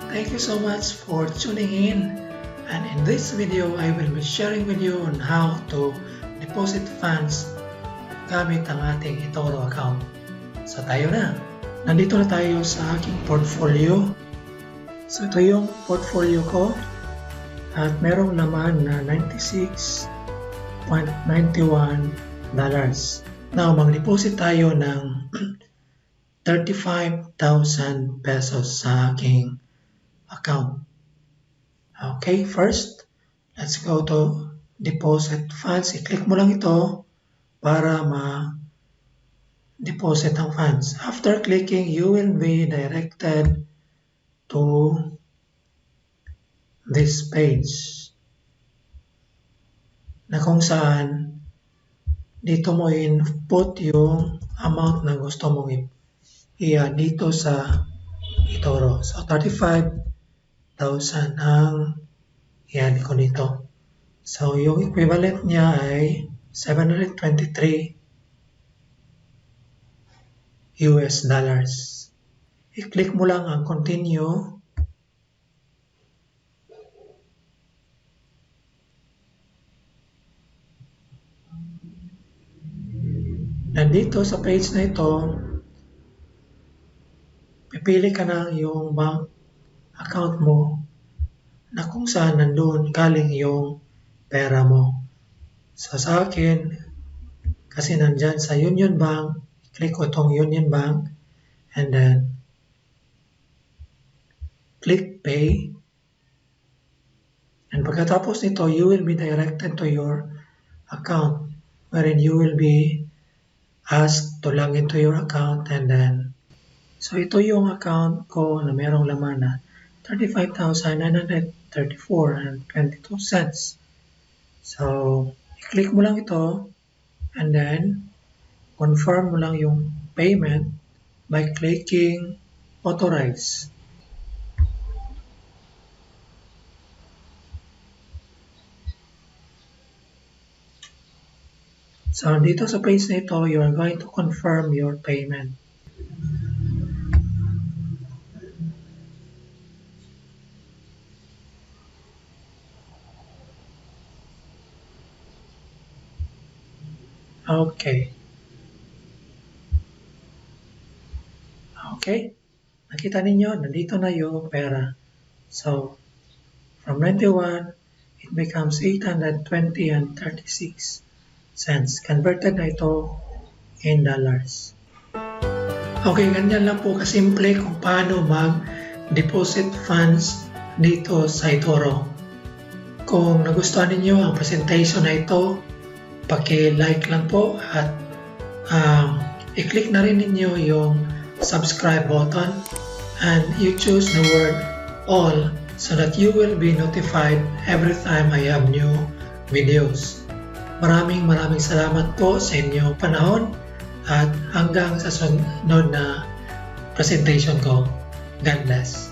Thank you so much for tuning in, and in this video I will be sharing with you on how to deposit funds gamit ang ating Etoro account. So tayo na! Nandito na tayo sa aking portfolio. So ito yung portfolio ko at merong laman na $96.91. Now mag-deposit tayo ng 35,000 pesos sa aking account. Okay, first, let's go to deposit funds. I-click mo lang ito para ma-deposit ang funds. After clicking, you will be directed to this page na kung saan dito mo input yung amount na gusto mong i-add dito sa Etoro. So, 35,000 ang i-add ko dito. So, yung equivalent niya ay $723. I-click mo lang ang continue. Nandito sa page na ito, pipili ka na yung bank account mo na kung saan nandun galing yung pera mo. So sa akin, kasi nandyan sa Union Bank, click ko itong Union Bank and then click Pay. And pagkatapos nito, you will be directed to your account wherein you will be asked to log into your account and then so ito yung account ko na merong laman na 35,934.22. So, i-click mo lang ito and then confirm mo lang yung payment by clicking Authorize. So, dito sa page na ito, you are going to confirm your payment. Okay. Okay. Nakita ninyo, nandito na yung pera. So, from 91, it becomes 820.36 cents. Converted na ito in dollars. Okay, ganyan lang po kasimple kung paano mag-deposit funds dito sa Etoro. Kung nagustuhan ninyo ang presentation na ito, paki-like lang po at i-click na rin ninyo yung subscribe button and you choose the word all so that you will be notified every time I have new videos. Maraming salamat po sa inyong panahon at hanggang sa sunod na presentation ko. God bless.